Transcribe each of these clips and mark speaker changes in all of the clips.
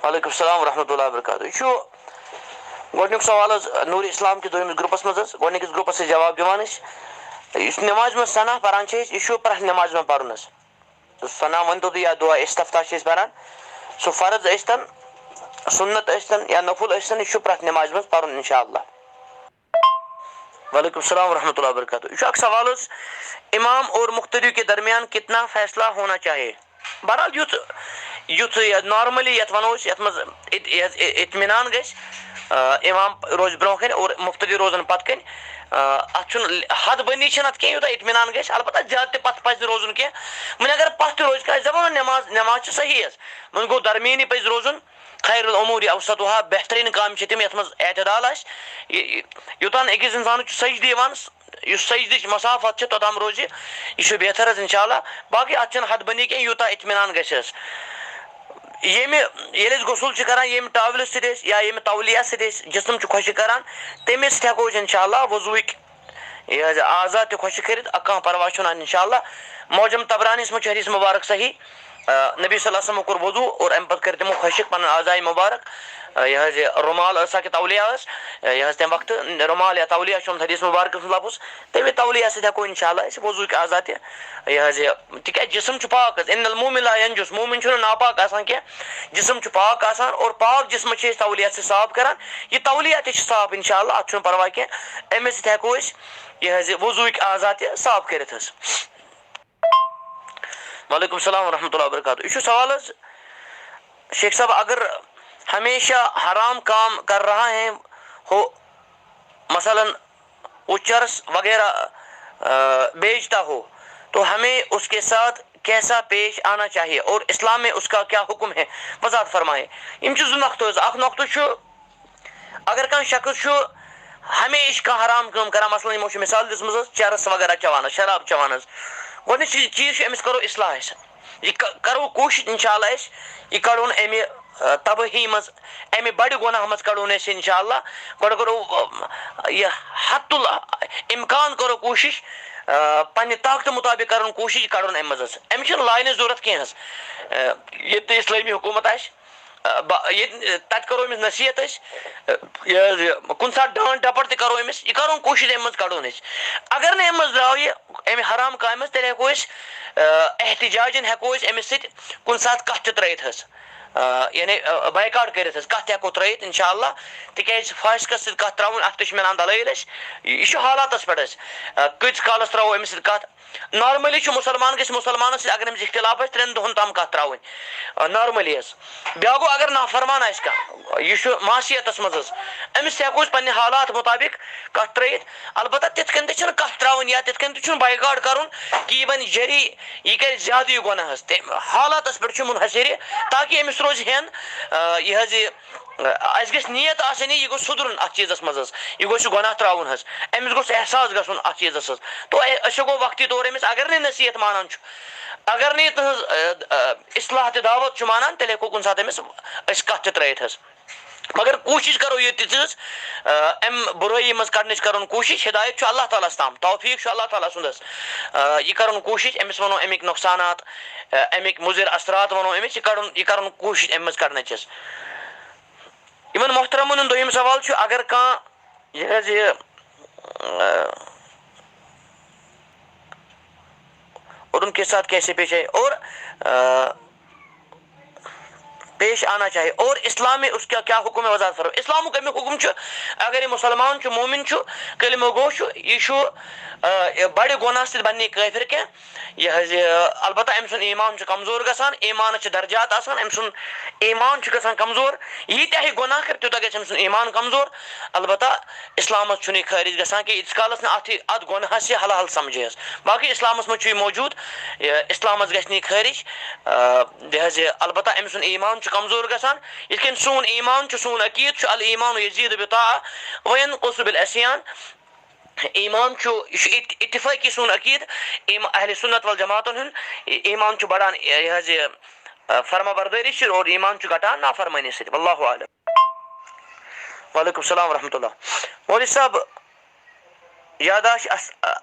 Speaker 1: وعلیکم السلام ورحمۃ اللہ وبرکاتہ. یہ گۄڈنیُک سوال حظ نوٗر اسلام کِس دوٚیمِس گرُپس منٛز حظ گۄڈنِکِس گرُپس ٲسۍ جواب دِوان أسۍ یُس نٮ۪مازِ منٛز سنا پران چھِ أسۍ یہِ چھُ پرٛٮ۪تھ نٮ۪مازِ منٛز پرُن حظ. سنا ؤنۍتو تُہۍ یا دُعا استفتاح چھِ أسۍ پران سُہ فرض ٲسۍتن سُنت ٲسۍتن یا نفل ٲسۍتن یہِ چھُ پرٛٮ۪تھ نٮ۪مازِ منٛز پرُن انشاء اللہ. وعلیکم السلام ورحمۃ اللہ وبرکاتہ. یہ اکھ سوال حظ امام اور مقتدی کے درمیان کتنا فیصلہ ہونا چاہیے. بہرحال یُتھ نارملی یتھ ونو أسۍ یتھ منٛز اطمینان گژھِ امام روزِ برونٛہہ کنہِ اور مُفتدی روزن پتہٕ کنہِ اتھ چھُنہٕ حد بندی چھنہٕ اتھ کینٛہہ یوٗتاہ اطمینان گژھِ البتہ زیادٕ تہِ پتھ پزِ نہٕ روزُن کینٛہہ. وۄنۍ اگر پتھ تہِ روزِ کانٛہہ أسۍ دپو نٮ۪ماز چھِ صحیح حظ وۄنۍ گوٚو درمیٲنی پزِ روزُن خیر العموٗر اوسطها بہتریٖن کامہِ چھِ تِم یتھ منٛز اعتدال آسہِ یوٚتانۍ أکِس انسانس چھُ سجدٕ یِوان یُس سجدٕچ مسافت چھِ توٚتام روزِ یہِ چھُ بہتر حظ انشاء اللہ. باقٕے اتھ چھنہٕ حد بندی کینٛہہ یوٗتاہ اطمینان گژھِ حظ. ییٚلہِ أسۍ غسُل چھِ کران ییٚمہِ ٹاولہِ سۭتۍ أسۍ یا ییٚمہِ تولیہ سۭتۍ أسۍ جسم چھِ خۄشٕک کران تمے سۭتۍ ہٮ۪کو أسۍ انشاء اللہ وضوٗہٕکۍ یہِ حظ آزاد تہِ خۄشٕک کٔرِتھ کانٛہہ پرواے چھُنہٕ انشاء اللہ. معجم طبرانیس منٛز چھُ حدیث مبارک صحیح نبی صلی اللہ علیہ وسلمو کوٚر وضوٗ اور امہِ پتہٕ کٔرۍ تِمو خۄشٕک پنُن اعضایہِ مبارک یہِ حظ یہِ رُمال ٲسا کہِ تولیہ ٲس یہِ حظ تمہِ وقتہٕ رُمال یا تولیہ چھُ آمُت حدیث مبارکس منٛز لفظ تمے تولیہ سۭتۍ ہٮ۪کو انشاء اللہ أسۍ وضوٗہٕکۍ اعضا تہِ یہِ حظ یہِ تِکیازِ جسم چھُ پاک حظ اِن المومن لا ینجس مومن چھُنہٕ ناپاک آسان کینٛہہ جسم چھُ پاک آسان اور پاک جسمس چھِ أسۍ تولیہ سۭتۍ صاف کران یہِ تولیہ تہِ چھُ صاف انشاء اللہ اتھ چھُنہٕ پرواے کینٛہہ امے سۭتۍ ہٮ۪کو أسۍ یہِ حظ یہِ وضوٗہٕکۍ اعضا تہِ صاف کٔرِتھ حظ. وعلیکم السلام ورحمۃ اللہ وبرکاتہ. یہ چھُ سوال حظ شیخ صاحب اگر ہمیشہ حرام کام کر رہا ہے ہو مثلاً وہ چرس وغیرہ بیچتا ہو تو ہمیں اس کے ساتھ کیسا پیش آنا چاہیے اور اسلام میں اس کا کیا حکم ہے وضاحت فرمائے. یم چھِ زٕ نۄقطہٕ حظ اکھ نۄقطہٕ چھُ اگر کانٛہہ شخص چھُ ہمیشہِ کانٛہہ حرام کٲم کران مثلاً یِمو چھِ مثال دِژمٕژ حظ چرس وغیرہ چٮ۪وان حظ شراب چٮ۪وان حظ گۄڈنیُک چیٖز چھُ أمِس کرو اصلاح أسۍ یہِ کرو کوٗشش انشاء اللہ أسۍ یہِ کڑون امہِ تبٲہی منٛز امہِ بڑِ گۄناہ منٛز کڑون أسۍ انشاء اللہ گۄڈٕ کرو یہِ حت الامکان کرو کوٗشش پننہِ طاقتہٕ مطٲبق کرن کوٗشش یہِ کڑون امہِ منٛز حظ. أمِس چھنہٕ لاینٕچ ضوٚرتھ کینٛہہ حظ ییٚتہِ تہِ اسلٲمی حکوٗمت آسہِ ییٚتہِ تتہِ کرو أمِس نصیحت أسۍ یہِ حظ یہِ کُنہِ ساتہٕ ڈانٹ ڈپٹ تہِ کرو أمِس یہِ کرون کوٗشش امہِ منٛز کڑون أسۍ. اگر نہٕ امہِ منٛز درٛاو یہِ امہِ حرام کامہِ منٛز تیٚلہِ ہٮ۪کو أسۍ احتجاجن ہٮ۪کو أسۍ أمِس سۭتۍ کُنہِ ساتہٕ کتھ تہِ ترٲیِتھ حظ یعنی بایکاٹ کٔرِتھ حظ کتھ تہِ ہٮ۪کو ترٲیِتھ انشاء اللہ تِکیازِ فاسقس سۭتۍ کتھ تراوٕنۍ اتھ تہِ چھِ مِلان دلٲیل أسۍ یہِ چھُ حالاتس پٮ۪ٹھ حظ کۭتِس کالس تراوو أمِس سۭتۍ کتھ. نارملی چھُ مُسلمان گژھِ مُسلمانس سۭتۍ اگر أمِس اختلاف آسہِ 3 دۄہن تام کتھ تراوٕنۍ نارملی حظ. بیٛاکھ گوٚو اگر نافرمان آسہِ کانٛہہ یہِ چھُ معصیتس منٛز حظ أمِس تہِ ہٮ۪کو أسۍ پننہِ حالات مطٲبق کتھ ترٲیِتھ البتہ تِتھ کٔنۍ تہِ چھنہٕ کتھ تراوٕنۍ یا تِتھ کٔنۍ تہِ چھُنہٕ بایکاٹ کرُن کہِ یہِ بنہِ جری یہِ کرِ زیادٕ یہِ گۄناہ حظ تمہِ حالاتس پٮ۪ٹھ چھُ منحصر یہِ تاکہِ أمِس روزِ ہٮ۪ن یہِ حظ یہِ اسہِ گژھِ نیت آسٕنۍ یہِ گوٚژھ سُدرُن اتھ چیٖزس منٛز حظ یہِ گوٚژھ یہِ گۄناہ تراوُن حظ أمِس گوٚژھ احساس گژھُن اتھ چیٖزس حظ تو أسۍ ہٮ۪کو وقتی طور أمِس اگر نہٕ نصیحت مانان چھُ اگر نہٕ یہِ تٕہٕنٛز اصلاح تہِ دعوت چھُ مانان تیٚلہِ ہٮ۪کو کُنہِ ساتہٕ أمِس أسۍ کتھ تہِ ترٲیِتھ حظ مگر کوٗشش کرو ییٚتہِ تہِ حظ امہِ بُرٲیی منٛز کڑنٕچ کرُن کوٗشش ہدایت چھُ اللہ تعالیٰ ہس تام توفیٖق چھُ اللہ تعالیٰ سُنٛد حظ یہِ کرُن کوٗشش أمِس ونو امِکۍ نۄقصانات امِکۍ مُضِر اثرات ونو أمِس یہِ کرُن کوٗشش امہِ منٛز کڑنٕچ حظ. یِمن محترمن ہُنٛد دوٚیِم سوال چھُ اگر کانٛہہ یہِ حظ یہِ اور ان کے ساتھ کیسے پیش آئے اور پیش آنا چاہیے اور اسلام میں اس کا کیا حکم ہے وضاحت فرمائے. اسلامُک امیُک حکم چھُ اگر یہِ مُسلمان چھُ مومِن چھُ کلمہ گوٚو چھُ یہِ چھُ بڑِ گۄناہ سۭتۍ بنہِ نہٕ یہِ کٲفِر کینٛہہ یہِ حظ یہِ البتہ أمۍ سُنٛد ایمان چھُ کمزور گژھان ایمانس چھِ درجات آسان أمۍ سُنٛد ایمان چھُ گژھان کمزور ییٖتیاہ یہِ گۄناہ کرِ تیوٗتاہ گژھِ أمۍ سُنٛد ایمان کمزور البتہ اسلامس چھُنہٕ یہِ خٲرج گژھان کہِ ییٖتِس کالس نہٕ اتھ گۄناہس یہِ حلال سمجھے حظ باقٕے اسلامس منٛز چھُ یہِ موجوٗد اسلامس گژھِ نہٕ یہِ خٲرج یہِ حظ یہِ البتہ أمۍ سُنٛد ایمان چھُ کمزور گژھان یِتھ کٔنۍ سون ایمان چھُ سون عقیٖد چھُ الایمان یزیٖد بالطاعة وینقص بالعصیان ایمان چھُ یہِ چھُ اتفٲقی سون عقیٖد اہلِ سُنت والجماعتن ہُنٛد ایمان چھُ بڑان یہِ حظ یہِ فرما بردٲری سۭتۍ اور ایمان چھُ گھٹان نافرمٲنی سۭتۍ واللہ اعلم. وعلیکم السلام ورحمۃ اللہ. مولوی صاحب یادداشت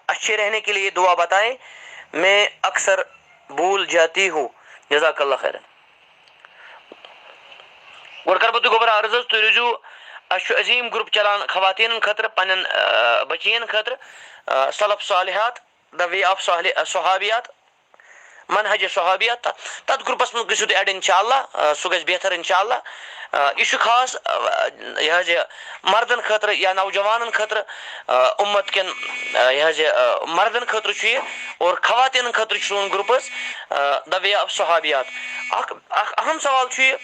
Speaker 1: اچھے رہنے کے لیے دعا بتائیں میں اکثر بھول جاتی ہوں جزاک اللہ خیرن. گۄڈٕ کَرٕ بہٕ تۄہہِ گۄبرا عرض حظ تُہۍ روٗزِو اَسہِ چھُ عظیٖم گرُپ چلان خواتیٖنَن خٲطرٕ پنٛنٮ۪ن بٔچیَن خٲطرٕ سلف صالحات دَ وے آف صحابیات منہج صحابیات تَتھ گرُپَس منٛز گٔژھِو تُہۍ اٮ۪ڈ اِنشاء اللہ سُہ گژھِ بہتر اِنشاء اللہ یہِ چھُ خاص یہِ حظ یہِ مردن خٲطرٕ یا نوجوانن خٲطرٕ اُمت کٮ۪ن یہِ حظ یہِ مردن خٲطرٕ چھُ یہِ اور خواتیٖنن خٲطرٕ چھُ سون گرُپ حظ دَ وے آف صحابیات اکھ اہم سوال چھُ یہِ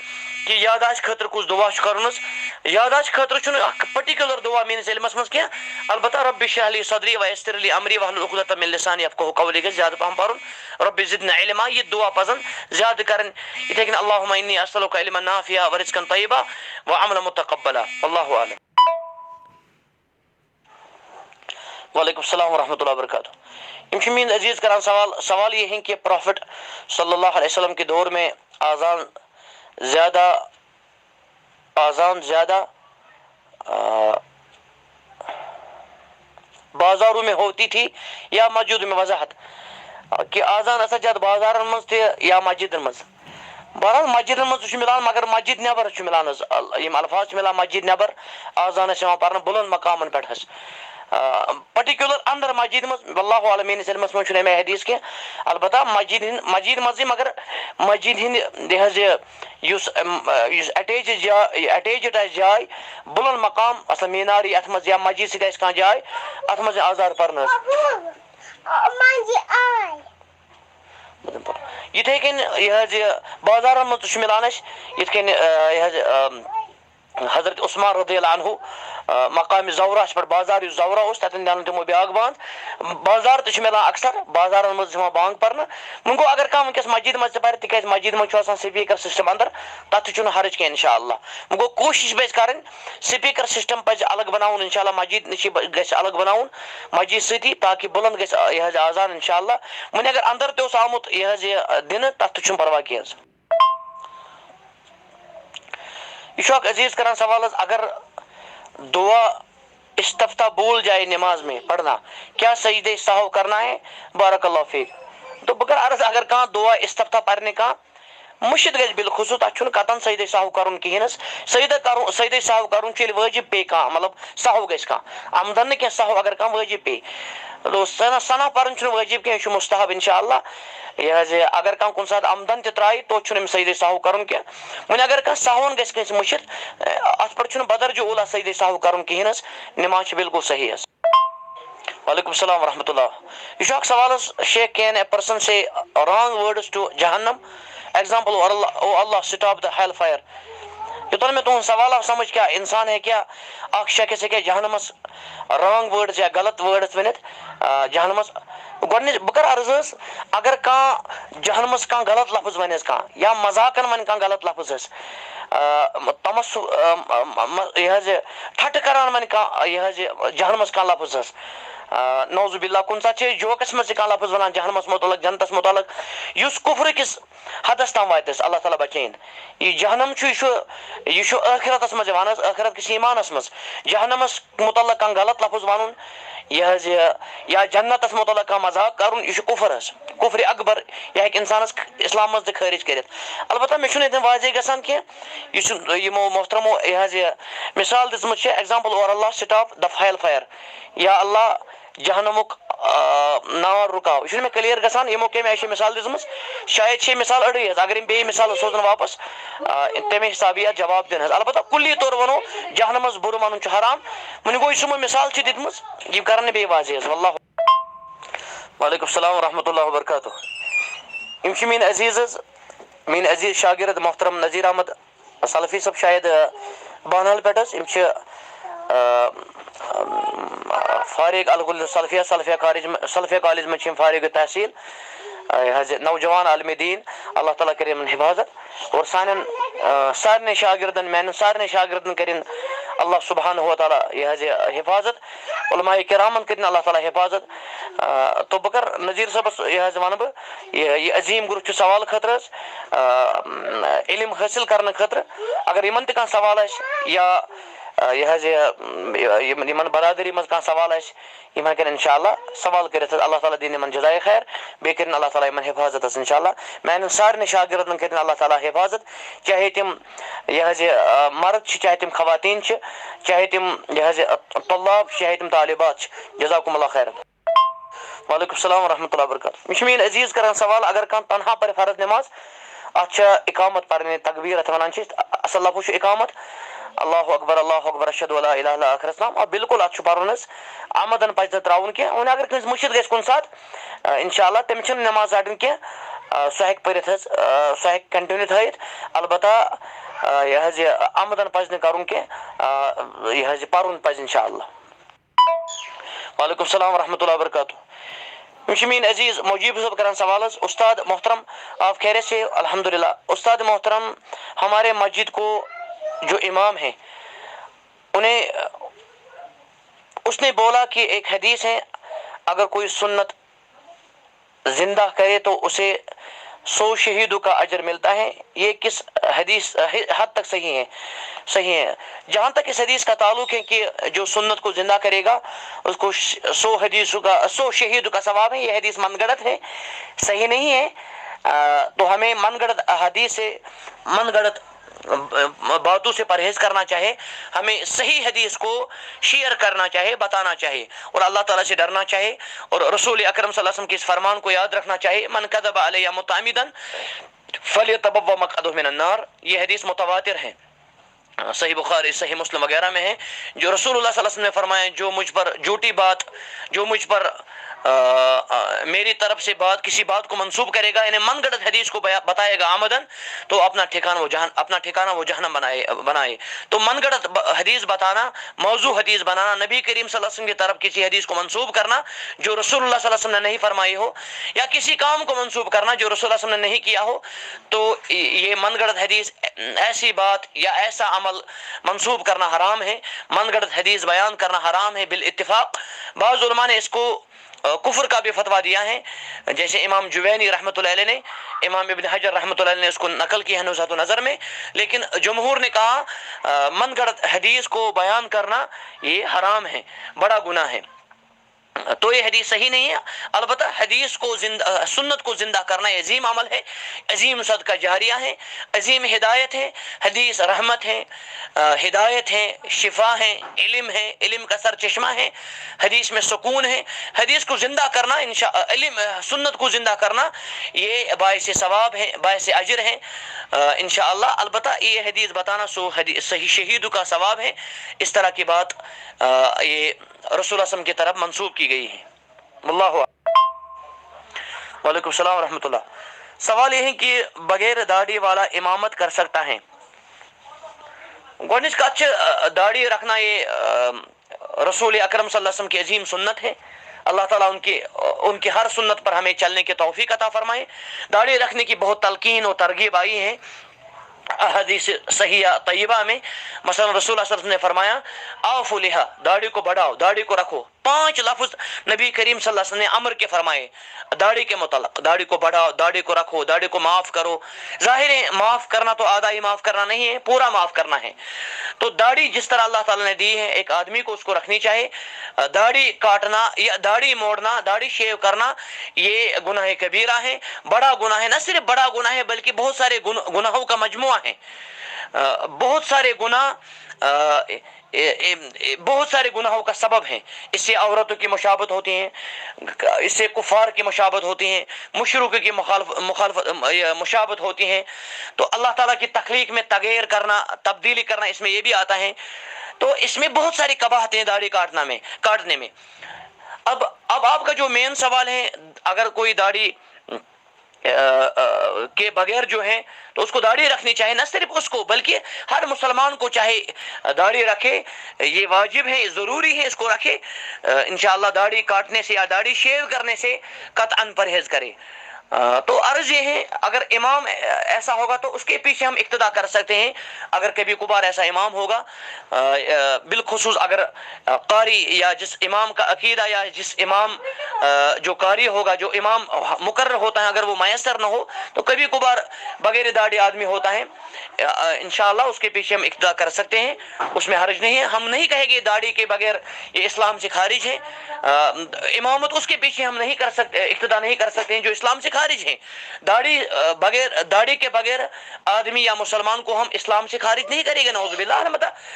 Speaker 1: کہِ یاداشت خٲطرٕ کُس دُعا چھُ کَرُن حظ یاداشت خٲطرٕ چھُنہٕ اکھ پٔٹِکیوٗلر دُعا میٲنِس علمس منٛز کینٛہہ البتہ رۄبِ اشرح لی صدری ویسر لی امری واحلل عقدۃ من لسانی یفقہوا قولی گژھِ زیادٕ پہم پَرُن رۄبِ زدنا علما یہِ دُعا پَزن زیادٕ کَرٕنۍ یِتھے کٔنۍ اللہُمہ انی اسألُکَ علما نافعا ورزقا طیبا وعملا متقبلا واللہ اعلم. وعلیکم السلام ورحمۃ اللہ وبرکاتہ. یِم چھِ میٲنۍ عزیٖز کران سوال یہ ہے کہ پروفٹ صلی اللہ علیہ وسلم کے دور میں آزان زیادہ بازاروں میں ہوتی تھی یا مسجد میں وضاحت کہ آزان ہسا زیادٕ بازارن منٛز تہِ یا مسجدن منٛز بہرحال مسجدن منٛز تہِ چھُ مِلان مگر مسجد نٮ۪بر چھُ مِلان حظ یِم الفاظ چھِ مِلان مسجد نٮ۪بر آزان ٲسۍ یِوان پرنہٕ بُلند مقامن پٮ۪ٹھ حظ پٔٹِکیوٗلر اندر مسجد منٛز واللہ اعلم میٲنِس علمس منٛز چھُنہٕ اَمہِ حدیٖث کینٛہہ البتہ مسجد منٛزٕے مگر مسجد ہِنٛدِ یہِ حظ یُس اٹیچٕڈ آسہِ جاے بُلند مقام مثلاً میناری اتھ منٛز یا مسجد سۭتۍ آسہِ کانٛہہ جاے اتھ منٛز آزان پرنہٕ حظ یِتھے کٔنۍ یہِ حظ یہِ بازارن منٛز تہِ چھُ مِلان اَسہِ یِتھ کٔنۍ یہِ حظ حضرت عثمان رضی اللہ عنہُ مقامِ زورہس پٮ۪ٹھ بازار یُس زورہ اوس تتٮ۪ن دیٛانو تِمو بیاکھ بانٛگ بازار تہِ چھُ مِلان اکثر بازارن منٛز چھِ یِوان بانٛگ پرنہٕ وۄنۍ گوٚو اگر کانٛہہ وٕنکٮ۪س مسجد منٛز تہِ پرِ تِکیٛازِ مسجد منٛز چھُ آسان سپیٖکر سسٹم انٛدر تتھ تہِ چھُنہٕ حرج کینٛہہ انشاء اللہ وۄنۍ گوٚو کوٗشش پزِ کرٕنۍ سپیٖکر سسٹم پزِ الگ بناوُن انشاء اللہ مسجد نِش گژھِ الگ بناوُن مسجد سۭتی تاکہِ بُلند گژھِ یہِ حظ آزان انشاء اللہ وۄنۍ اگر انٛدر تہِ اوس آمُت یہِ حظ یہِ دِنہٕ تتھ تہِ چھُنہٕ پرواے کینٛہہ حظ. یہ چھُ اکھ عزیٖز کران سوال حظ اگر دعا استفتح بھول جائے نماز میں پڑھنا کیا سجدہ سہو کرنا ہے بارک اللہ فیک تو بہٕ کرٕ عرض اگر کانٛہہ دعا استفتح پرنہِ کانٛہہ مٔشِد گژھِ بالخصوٗص تتھ چھُنہٕ قطن سجدہ سہو کرُن کِہیٖنۍ حظ سجدہ سہو کرُن چھُ ییٚلہِ وٲجب پیٚیہِ کانٛہہ مطلب سہو گژھِ کانٛہہ عمدن نہٕ کینٛہہ سہو اگر کانٛہہ وٲجب پیٚیہِ سنا پرُن چھُنہٕ وٲجب کینٛہہ یہِ چھُ مستحب انشاء اللہ یہِ حظ یہِ اگر کانٛہہ کُنہِ ساتہٕ عمدن تہِ ترٛایہِ توتہِ چھُنہٕ أمِس سجدہ سہو کرُن کینٛہہ وۄنۍ اگر کانٛہہ سہون گژھِ کٲنٛسہِ مٔشِد اتھ پٮ۪ٹھ چھُنہٕ بدرجہ اولا سجدہ سہو کرُن کِہیٖنۍ حظ نماز چھِ بالکل صحیح حظ. وعلیکم السلام ورحمۃ اللہ. یہ چھُ اکھ سوال حظ شیخ can a person say wrong words to جہنم ایگزامپل او اللہ سٹاپ دا ہیل فائر یوتن مےٚ تُہُنٛد سوال آو سمجھ کیٛاہ انسان ہیٚکیٛاہ اکھ شخص ہیٚکیٛاہ جہنمس رانگ words یا غلط words ؤنِتھ جہنمس گۄڈٕنِچ بہٕ کرٕ عرض حظ اگر کانٛہہ جہنمس کانٛہہ غلط لفظ ونہِ حظ کانٛہہ یا مذاقن ونہِ کانٛہہ غلط لفظ حظ تمس یہِ حظ یہِ ٹھٹہٕ کران ونہِ کانٛہہ یہِ حظ یہِ جہنمس کانٛہہ لفظ حظ نوزُ باللہ کُنہِ ساتہٕ چھِ أسۍ جوکس منٛز تہِ کانٛہہ لفظ ونان جہنمس متعلق جنتس متعلق یُس کُفرٕ کِس حدس تام واتہِ حظ اللہ تعالیٰ بچٲیِن یہِ جہنم چھُ یہِ چھُ ٲخرتس منٛز یِوان حظ ٲخرت کِس ایمانس منٛز جہنمس متعلق کانٛہہ غلط لفظ ونُن یہِ حظ یہِ یا جنتس متعلق کانٛہہ مذاق کرُن یہِ چھُ کُفر حظ کُفرِ اکبر یہِ ہیٚکہِ انسانس اسلام منٛز تہِ خٲرج کٔرِتھ البتہ مےٚ چھُنہٕ ییٚتٮ۪ن واضح گژھان کینٛہہ یہِ چھُ یِمو محترمو یہِ حظ یہِ مثال دِژمٕژ چھِ ایگزامپل اور اللہ سٹاپ دا ہیل فایر یا اللہ جہنمُک نار رُکاو یہِ چھُنہٕ مےٚ کلیر گژھان یِمو کمہِ آیہِ چھِ مثال دِژمٕژ شاید چھِ یہِ مثال أڑٕے حظ اگر یِم بیٚیہِ مثال سوزن واپس تمے حساب یی اتھ جواب دِنہٕ حظ البتہ کُلی طور ونو جہنمس بُرٕ ونُن چھُ حرام وۄنۍ گوٚو یُس یِمو مثال چھِ دِتمٕژ یِم کرن نہٕ بیٚیہِ واضح حظ واللہ. وعلیکم السلام ورحمۃ اللہ وبرکاتہ. یِم چھِ میٲنۍ عزیٖز حظ میٲنۍ عزیٖز شاگرد محترم نذیٖر احمد سلفی صٲب شاید بانہل پٮ۪ٹھ حظ یِم چھِ فارغ الگل سلفیہ کالج منٛز چھِ یِم فارغ تحصیٖل یہِ حظ یہِ نوجوان عالمِ دیٖن اللہ تعالیٰ کٔرِنۍ یِمن حِفاظت اور سانٮ۪ن سارنٕے شاگردن میانٮ۪ن سارنٕے شاگردن کٔرِنۍ اللہ سبحانہ وتعالیٰ یہِ حظ یہِ حِفاظت علماء کرامن کٔرِنۍ اللہ تعالیٰ حِفاظت تہٕ بہٕ کرٕ نذیٖر صٲبس یہِ حظ ونہٕ بہٕ یہِ عظیٖم گرُپ چھُ سوال خٲطرٕ حظ علم حٲصِل کرنہٕ خٲطرٕ اگر یِمن تہِ کانٛہہ سوال آسہِ یا یہ حظ یمن برادری مز کانٛہہ سوال آسہِ یِم ہٮ۪کن انشاءاللہ سوال کٔرِتھ حظ اللہ تعالیٰ دِنۍ یِمن جزائے خیر بیٚیہِ کٔرِنۍ اللہ تعالیٰ یِمن حفاظت حظ انشاءاللہ میانٮ۪ن سارنٕے شاگردن کٔرِنۍ اللہ تعالیٰ حفاظت چاہے تِم یہ حظ یہ مرد چھِ چاہے تِم خواتین چھِ چاہے تِم یہ حظ یہ طلاب چھِ چاہے تِم طالبات چھِ جزاکم اللہ خیر وعلیکم السلام ورحمۃ اللہ وبرکاتہ مےٚ چھُ میٛٲنۍ عزیٖز کران سوال اگر کانٛہہ تنہا پرِ فرض نٮ۪ماز اتھ چھا اقامت پرٕنۍ تقبیٖر اتھ ونان چھِ اصل لفظ چھُ اقامت اللہ اکبر اشہدُ اللہ الہ الا آخر اسلام بالکل اتھ چھُ پرُن حظ آمدن پزِ نہٕ تراوُن کینٛہہ وۄنۍ اگر کٲنٛسہِ مٔشِد گژھِ کُنہِ ساتہٕ انشاءاللہ تٔمِس چھنہٕ نٮ۪ماز ژٹٕنۍ کینٛہہ سُہ ہیٚکہِ پٔرِتھ حظ سُہ ہیٚکہِ کنٹِنیوٗ تھٲیِتھ البتہ یہ حظ یہ آمدن پزِ نہٕ کرُن کینٛہہ یہ حظ یہِ پرُن پزِ انشاءاللہ وعلیکم السلام ورحمۃ اللہ وبرکاتہ مےٚ چھُ میٛٲنۍ عزیٖز مجیٖب صٲب کران سوال حظ استاد محترم آپ خیریت سے الحمد للہ استاد محترم ہمارے مسجد کو جو امام ہے اس نے بولا کہ ایک حدیث ہے اگر کوئی سنت زندہ کرے تو اسے 100 شہیدوں کا اجر ملتا ہے یہ کس حدیث حد تک صحیح ہے جہاں تک اس حدیث کا تعلق ہے کہ جو سنت کو زندہ کرے گا اس کو 100 شہیدوں کا ثواب ہے یہ حدیث من گڑت ہے صحیح نہیں ہے تو ہمیں من گڑت حدیث سے من گڑت باتوں سے پرہیز کرنا چاہے ہمیں صحیح حدیث کو شیئر کرنا چاہے بتانا چاہے اور اللہ تعالیٰ سے ڈرنا چاہے اور رسول اکرم صلی اللہ علیہ وسلم کے اس فرمان کو یاد رکھنا چاہے من کذب علی متعمدا فلیتبوأ مقعدہ من النار یہ حدیث متواتر ہے صحیح بخاری صحیح مسلم وغیرہ میں ہے جو رسول اللہ صلی اللہ علیہ وسلم نے فرمایا جو مجھ پر جھوٹی بات جو مجھ پر میری طرف سے کسی بات کو منسوب کرے گا یعنی من گڑت حدیث کو بتائے گا آمدن تو اپنا ٹھکانہ وہ جہنم بنائے تو من گڑت حدیث بتانا موضوع حدیث بنانا نبی کریم صلی اللہ علیہ وسلم کی طرف کسی حدیث کو منسوب کرنا جو رسول اللہ صلی اللہ علیہ وسلم نے نہیں فرمائی ہو یا کسی کام کو منسوب کرنا جو رسول اللہ صلی اللہ علیہ وسلم نے نہیں کیا ہو تو یہ من گڑت حدیث ایسی بات یا ایسا عمل منسوب کرنا حرام ہے من گڑت حدیث بیان کرنا حرام ہے بالاتفاق بعض علماء نے اس کو کفر کا بھی فتویٰ دیا ہے جیسے امام جوینی رحمۃ اللہ علیہ نے امام ابن حجر رحمۃ اللہ علیہ نے اس کو نقل کی ہے نزہۃ النظر میں لیکن جمہور نے کہا من گڑت حدیث کو بیان کرنا یہ حرام ہے بڑا گناہ ہے تو یہ حدیث صحیح نہیں ہے البتہ حدیث کو سنت کو زندہ کرنا یہ عظیم عمل ہے عظیم صدقہ جاریہ ہے عظیم ہدایت ہے حدیث رحمت ہے ہدایت ہے شفا ہے علم کا سر چشمہ ہے حدیث میں سکون ہے حدیث کو زندہ کرنا سنت کو زندہ کرنا یہ باعث ثواب ہے باعث اجر ہے انشاءاللہ البتہ یہ حدیث بتانا صحیح شہیدوں کا ثواب ہے اس طرح کی بات یہ رسول اللہ صلی اللہ علیہ وسلم کی طرف منسوب کی گئی ہے اللہ وعلیکم السلام ورحمۃ اللہ سوال یہ ہے کہ بغیر داڑھی والا امامت کر سکتا ہے گۄڈنِچ کتھ چھِ داڑھی رکھنا یہ رسول اکرم صلی اللہ علیہ وسلم کی عظیم سنت ہے اللہ تعالیٰ ان کی ہر سنت پر ہمیں چلنے کی توفیق عطا فرمائے داڑھی رکھنے کی بہت تلقین و ترغیب آئی ہے حدیث صحیحہ طیبہ میں مثلا رسول اللہ صلی اللہ علیہ وسلم نے فرمایا اعفوا لہا داڑھی کو بڑھاؤ داڑھی کو رکھو 5 لفظ نبی کریم صلی اللہ علیہ وسلم نے امر کے فرمائے داڑھی کے متعلق داڑھی کو بڑھاؤ داڑھی کو رکھو داڑھی کو معاف کرو ظاہر ہے معاف کرنا تو آدھا ہی معاف کرنا نہیں ہے پورا معاف کرنا ہے تو داڑھی جس طرح اللہ تعالیٰ نے دی ہے ایک آدمی کو اس کو رکھنی چاہیے داڑھی کاٹنا یا داڑھی موڑنا داڑھی شیو کرنا یہ گناہ کبیرہ ہے بڑا گناہ ہے نہ صرف بڑا گناہ ہے بلکہ بہت سارے گناہوں کا مجموعہ ہے بہت سارے گناہوں کا سبب ہیں اس سے عورتوں کی مشابہت ہوتی ہیں اس سے کفار کی مشابہت ہوتی ہیں مشرک کی مشابہت ہوتی ہیں تو اللہ تعالیٰ کی تخلیق میں تغیر کرنا تبدیلی کرنا اس میں یہ بھی آتا ہے تو اس میں بہت ساری قباحت ہیں داڑھی کاٹنے میں اب آپ کا جو مین سوال ہے اگر کوئی داڑھی کے بغیر جو ہے تو اس کو داڑھی رکھنی چاہیے نہ صرف اس کو بلکہ ہر مسلمان کو چاہے داڑھی رکھے یہ واجب ہے ضروری ہے اس کو رکھے انشاءاللہ داڑھی کاٹنے سے یا داڑھی شیو کرنے سے قطعاً پرہیز کرے تو عرض یہ ہے اگر امام ایسا ہوگا تو اس کے پیچھے ہم اقتدا کر سکتے ہیں اگر کبھی کبھار ایسا امام ہوگا بالخصوص اگر قاری یا جس امام کا عقیدہ یا جس امام جو قاری ہوگا جو امام مقرر ہوتا ہے اگر وہ میسر نہ ہو تو کبھی کبھار بغیر داڑھی آدمی ہوتا ہے انشاءاللہ اس کے پیچھے ہم اقتدا کر سکتے ہیں، اس میں حرج نہیں ہے. ہم نہیں کہیں گے داڑھی کے بغیر یہ اسلام سے خارج ہے. امامت اس کے پیچھے ہم نہیں کر سکتے، اقتدا نہیں کر سکتے ہیں جو اسلام سے خارج ہیں. داڑھی کے بغیر آدمی یا مسلمان کو ہم اسلام سے خارج نہیں کرے گا، نعوذ باللہ.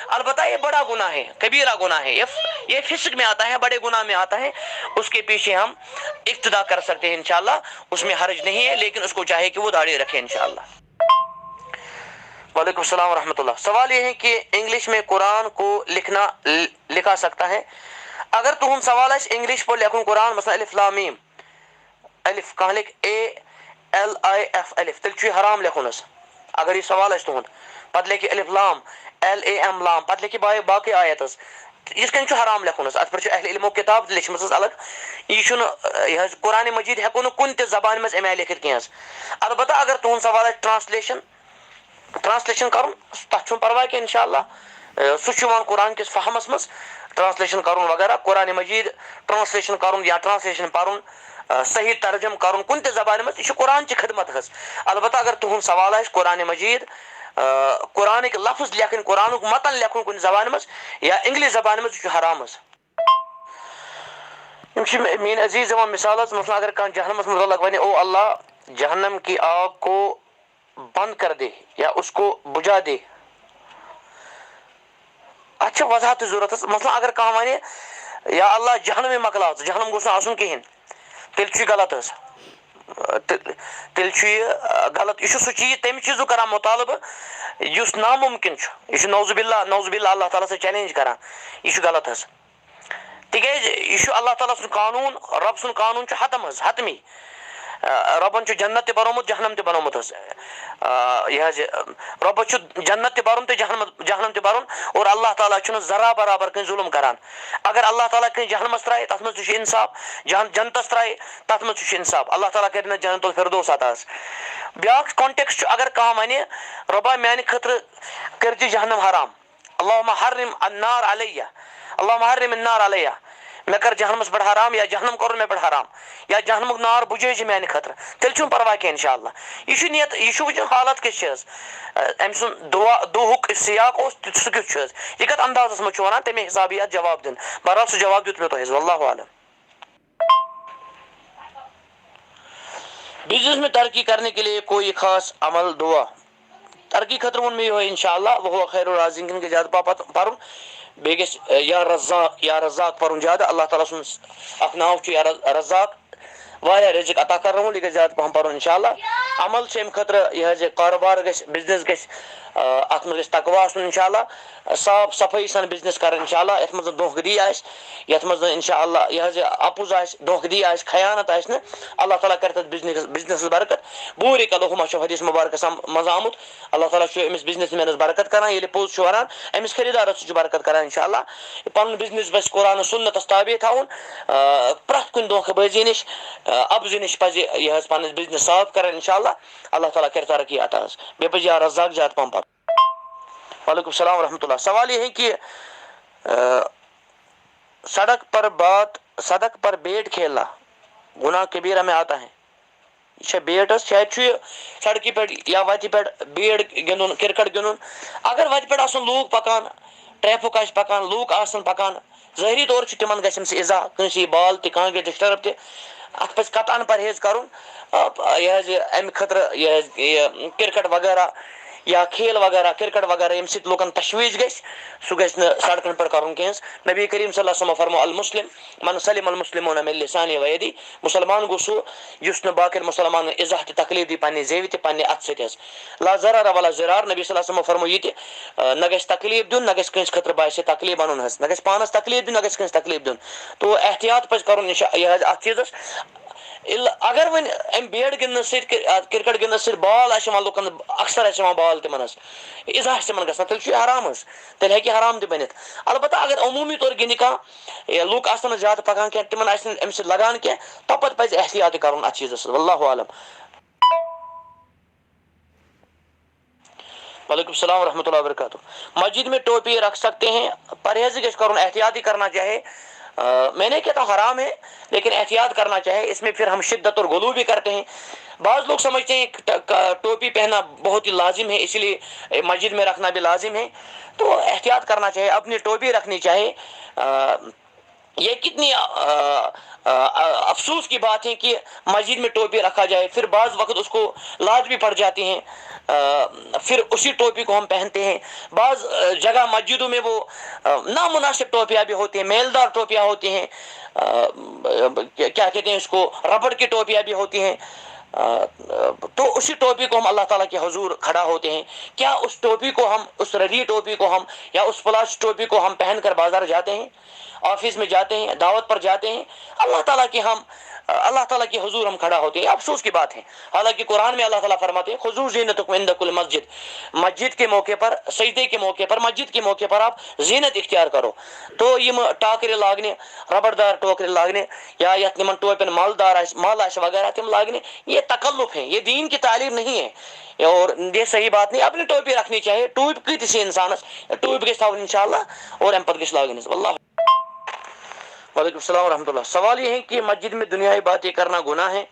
Speaker 1: البتہ یہ بڑا گناہ ہے، کبیرہ گناہ ہے، یہ فسق میں آتا ہے، بڑے گناہ میں آتا ہے. اس کے پیچھے ہم اقتدا کر سکتے ہیں انشاءاللہ، اس میں حرج نہیں ہے، لیکن اس کو چاہے کہ وہ داڑھی رکھے انشاءاللہ. وعلیکم السلام ورحمۃ اللہ. سوال یہ ہے کہ انگلش میں قرآن کو لکھا سکتا ہے؟ اگر تہن سوال آس انگلش پہ لکھن قرآن مثلا الف لام میم الف کھانا لکھ ALIF الف تیل چھ حرام لکھن حظ. اگر یہ سوال آس تہد پتہ لکھِ الف لام LAM لام پتہ لکھِ باقی آیت حظ، اس کن حرام لکھن حظ. ات پہ اہل علمو کتاب لچھمژ حظ الگ. یہ قرآن مجید ہیکو نہ کن تہ زبان مز امہ لکھت کی حظ. البتہ اگر تہد سوال آس ٹرانسلیشن کرن تک چھُنہٕ پرواے کہ انشاءاللہ سُہ چھُ یِوان قرآن کِس فہمس منٛز ٹرانسلیشن کرن وغیرہ. قرآن مجید ٹرانسلیشن کرن یا ٹرانسلیشن پرن صحیح ترجم کرن کن تہ زبان مز، یہ چھُ قرآن چہ خدمت حظ. البتہ اگر تہد سوال آسہِ قرآن مجید قرآنک لفظ لکھن، قرآنک متن لکھن کن زبان مز یا انگلش زبان مز، یہ چھُ حرام حظ. میری عزیز دِوان مثال حظ، مثلا اگر کانٛہہ جہنمس متعلق ونہِ او اللہ جہنم کی آگ کو بند کر دے یا اس کو بجھا دے، اچھا وضاحت ضرورت حظ. مثلا اگر کانٛہہ ونہِ یا اللہ جہنم مکلاو ژٕ، جہنم گوٚژھ نہٕ آسُن کِہیٖنۍ، تیٚلہِ چھُ یہِ غلط حظ. تیٚلہِ چھُ یہِ غلط. یہِ چھُ سُہ چیٖز تَمہِ چیٖزُک کران مطالبہٕ یُس ناممکن چھُ. یہِ چھُ نعوذ باللہ اللہ تعالیٰ سۭتۍ چیلینج کران. یہِ چھُ غلط حظ. تِکیازِ یہِ چھُ اللہ تعالیٰ سُنٛد قانوٗن، رب سُنٛد قانوٗن چھُ حتم حظ، حتمی. ربن چھُ جنت تہِ بنومُت جہنم تہِ بنومُت حظ. یہ حظ رۄبس چھُ جنت تہِ برُن تہٕ جہنم تہِ برُن، اور اللہ تعالیٰ چھُنہٕ ذرا برابر کٲنٛسہِ ظُلم کران. اگر اللہ تعالیٰ کٲنٛسہِ جہنمس ترایہِ تتھ منٛز تہِ چھُ انصاف، جنتس ترایہِ تتھ منٛز تہِ چھُ انصاف. اللہ تعالیٰ کرِ نہٕ جنت الفردوس عطا حظ. بیاکھ کانٹیکس چھُ اگر کانٛہہ ونہِ رۄبا میانہِ خٲطرٕ کٔرۍ زِ جہنم حرام، اللہُمہ حرم النار علیہ، اللہُمہ حرم النار علیہ، مےٚ کر جہنمس پٮ۪ٹھ حرام یا جہنم کوٚرُن مےٚ پٮ۪ٹھ حرام یا جہنمُک نار بُجھٲے زِ میانہِ خٲطرٕ، تیٚلہِ چھُنہٕ پرواے کینٛہہ انشاءاللہ. یہِ چھُ نیت، یہِ چھُ وٕچھُن حالت کِژھ چھِ حظ، أمۍ سُنٛد دُہُک سیاق اوس سُہ کیُتھ چھُ حظ، یہِ کتھ اندازس منٛز چھُ ونان تمے حساب یی اتھ جواب دیُن. بہرحال سُہ جواب دیُت مےٚ تۄہہِ حظ، واللہ عالم. بزنس میں ترقی کرنے کے لیے کوئی خاص عمل دعا؟ ترقی خٲطرٕ ووٚن مےٚ یِہوٚے انشاءاللہ وهو خیر الرازقین گژھِ زیادٕ پرُن، بیٚیہِ گژھِ یا رزاق پرُن زیادٕ. اللہ تعالیٰ سُنٛد اکھ ناو چھُ یا رزاق، واریاہ رزق عطا کرن وول، یہِ گژھِ زیادٕ پہم پرُن انشاءاللہ. عمل چھُ امہِ خٲطرٕ یہِ حظ یہِ کاروبار گژھِ، بزنس گژھِ، اتھ منٛز گژھِ تقوا آسُن انشاءاللہ، صاف صفٲیی سان بزنس کرن انشاءاللہ، یتھ منٛز نہٕ دھوکہٕ دی آسہِ، یتھ منٛز نہٕ انشاءاللہ یہِ حظ یہِ اپُز آسہِ، دھوکہٕ دی آسہِ، خیانت آسہِ نہٕ. اللہ تعالیٰ کرِ تتھ بزنسس برکت. بوٗرِک اللہُمہ چھُ حدیث مبارکس منٛز آمُت، اللہ تعالیٰ چھُ أمِس بزنس مینس برکت کران. ییٚلہِ پوٚز چھُ ونان أمِس خریٖدارس تہِ چھُ برکت کران انشاءاللہ. پنُن بزنس پزِ قرآن سُنتس تابع تھاوُن، پرٛٮ۪تھ کُنہِ دھوکہٕ بٲزی نِش ابزِ نِش پزِ یہِ حظ پنٕنۍ بزنس صاف کرن انشاءاللہ. اللہ تعالیٰ کرِ ترقی عطا حظ. بیٚیہِ پزِ یا رزاق زیادٕ پہم پرُن. وعلیکم السلام ورحمۃ اللہ. سوال یہ ہے کہ سڑک پر بیٹ کھیلنا گناہ کبیرہ میں آتا ہے؟ یہ بیٹ حظ شاید چھُ یہِ سڑکہِ پٮ۪ٹھ یا وتہِ پٮ۪ٹھ بیٹ گِنٛدُن، کرکٹ گِنٛدُن. اگر وتہِ پٮ۪ٹھ آسن لوٗکھ پکان، ٹریفک آسہِ پکان، لوٗکھ آسن پکان، ظٲہری طور چھُ تِمن گژھِ اَمہِ سۭتۍ اِزا، کٲنٛسہِ یی بال تہِ، کانٛہہ گژھِ ڈسٹرب تہِ. اتھ پزِ قطعن پرہیز کرُن. یہِ حظ یہِ امہِ خٲطرٕ یہِ حظ یہِ کرکٹ وغیرہ یا کھیل وغیرہ، کرکٹ وغیرہ ییٚمہِ سۭتۍ لُکن تشویش گژھِ، سُہ گژھِ نہٕ سڑکن پٮ۪ٹھ کرُن کینٛہہ. نبی کریم صلی اللہ علیہ وسلم فرمو المسلم من سلم المسلمون من لسانه ویدی، مسلمان گوٚو سُہ یُس نہٕ باقین مُسلمانن اِزا تہِ تکلیف دی پننہِ زیوِ تہِ پننہِ اتھٕ سۭتۍ حظ. لا ضرر ولا ضرار، نبی صلی اللہ علیہ وسلم فرمو یہِ تہِ نہ گژھِ تکلیف دیُن، نہ گژھِ کٲنٛسہِ خٲطرٕ باسہِ تکلیف بنُن حظ، نہ گژھِ پانس تکلیف دیُن، نہ گژھِ کٲنٛسہِ تکلیف دیُن. تو احتیاط پزِ کرُن یہِ حظ اتھ چیٖزس. اگر وۄنۍ امہِ بیٹ گِنٛدنہٕ سۭتۍ، کرکٹ گِنٛدنہٕ سۭتۍ بال آسہِ یِوان لُکن، اکثر آسہِ یِوان بال تِمن حظ، اِزا آسہِ تِمن گژھان، تیٚلہِ چھُ یہِ حرام حظ، تیٚلہِ ہیٚکہِ حرام تہِ بٔنِتھ. البتہ اگر عموٗمی طور گِنٛدِ کانٛہہ، لُکھ آسن نہٕ زیادٕ پکان کینٛہہ، تِمن آسہِ نہٕ امہِ سۭتۍ لگان کینٛہہ، تپٲرۍ پزِ احتیاط تہِ کرُن اتھ چیٖزس. واللہ عالم. وعلیکم السلام ورحمۃ اللہ وبرکاتہ. مسجد میں ٹوپی رکھ سکتے ہیں؟ پرہیز گژھِ کرُن، احتیاط ہی کرنا چاہے. میں نے کہتا حرام ہے لیکن احتیاط کرنا چاہے. اس میں پھر ہم شدت اور غلو بھی کرتے ہیں. بعض لوگ سمجھتے ہیں ٹوپی پہننا بہت ہی لازم ہے، اس لیے مسجد میں رکھنا بھی لازم ہے، تو احتیاط کرنا چاہیے، اپنی ٹوپی رکھنی چاہیے۔ یہ کتنی افسوس کی بات ہے کہ مسجد میں ٹوپی رکھا جائے، پھر بعض وقت اس کو لاج بھی پڑ جاتی ہیں، پھر اسی ٹوپی کو ہم پہنتے ہیں۔ بعض جگہ مسجدوں میں وہ نامناسب ٹوپیاں بھی ہوتی ہیں، میلدار ٹوپیاں ہوتی ہیں، کیا کہتے ہیں اس کو، ربڑ کی ٹوپیاں بھی ہوتی ہیں، تو اسی ٹوپی کو ہم اللہ تعالیٰ کے حضور کھڑا ہوتے ہیں، کیا اس ٹوپی کو ہم، اس ردی ٹوپی کو ہم، یا اس پلاس ٹوپی کو ہم پہن کر بازار جاتے ہیں، آفس میں جاتے ہیں، دعوت پر جاتے ہیں، اللہ تعالیٰ کے حضور ہم کھڑا ہوتے ہیں؟ افسوس کی بات ہے۔ حالانکہ قرآن میں اللہ تعالیٰ فرماتے ہیں خذوا زینتکم عند کل مسجد، مسجد کے موقع پر، سجدے کے موقع پر، مسجد کے موقع پر آپ زینت اختیار کرو۔ تو یہ ٹاکرے لاگنے، ربڑدار ٹوکرے لاگنے، یا یت نمن ٹوپن مالدار مال وغیرہ تم لاگنے، یہ تکلف ہے، یہ دین کی تعلیم نہیں ہے، اور یہ صحیح بات نہیں۔ اپنی ٹوپی رکھنی چاہیے، ٹوپ کی تسی انسانس ٹوپ گژھِ تھاوٕنۍ انشاءاللہ، اور اَمہِ پتہٕ گژھِ لاگٕنۍ واللہ۔ وعلیکم السلام ورحمۃ اللہ۔ سوال یہ ہے کہ مسجد میں دنیاوی باتیں کرنا گناہ ہے؟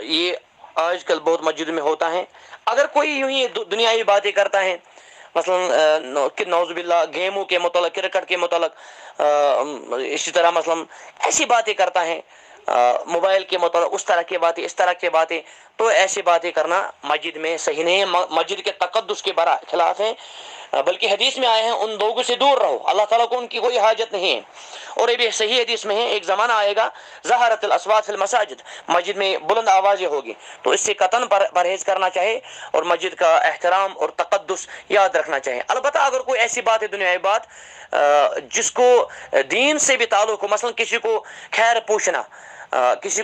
Speaker 1: یہ آج کل بہت مسجد میں ہوتا ہے۔ اگر کوئی یوں ہی دنیاوی باتیں کرتا ہے، مثلا کہ نعوذ باللہ گیموں کے متعلق، کرکٹ کے متعلق، اسی طرح مثلا ایسی باتیں کرتا ہے، موبائل کے متعلق، اس طرح کی باتیں، اس طرح کی باتیں، تو ایسی باتیں کرنا مسجد میں صحیح نہیں ہے، مسجد کے تقدس کے خلاف ہے، بلکہ حدیث میں آئے ہیں ان لوگوں سے دور رہو، اللہ تعالیٰ کو ان کی کوئی حاجت نہیں ہے۔ اور یہ بھی صحیح حدیث میں ہے، ایک زمانہ آئے گا ظہرت الاصوات فی المساجد، مسجد میں بلند آوازیں ہوگی، تو اس سے قطعاً پرہیز کرنا چاہیے، اور مسجد کا احترام اور تقدس یاد رکھنا چاہیے۔ البتہ اگر کوئی ایسی بات ہے، دنیاوی بات، جس کو دین سے بھی تعلق ہو، مثلا کسی کو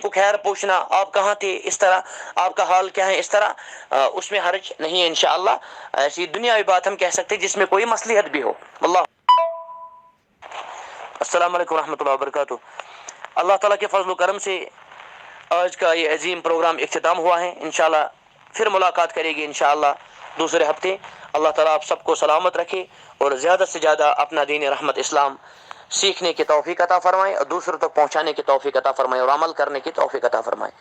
Speaker 1: خیر پوچھنا، آپ کہاں تھے، اس طرح آپ کا حال کیا ہے، اس طرح، اس میں حرج نہیں ہے انشاءاللہ۔ ایسی دنیاوی بات ہم کہہ سکتے ہیں جس میں کوئی مصلحت بھی ہو۔ اللہ۔ السلام علیکم ورحمۃ اللہ وبرکاتہ۔ اللہ تعالیٰ کے فضل و کرم سے آج کا یہ عظیم پروگرام اختتام ہوا ہے، انشاءاللہ پھر ملاقات کرے گی انشاءاللہ دوسرے ہفتے۔ اللہ تعالیٰ آپ سب کو سلامت رکھے، اور زیادہ سے زیادہ اپنا دین رحمت اسلام سیکھنے کی توفیق عطا فرمائے، اور دوسروں تک پہنچانے کی توفیق عطا فرمائے، اور عمل کرنے کی توفیق عطا فرمائے۔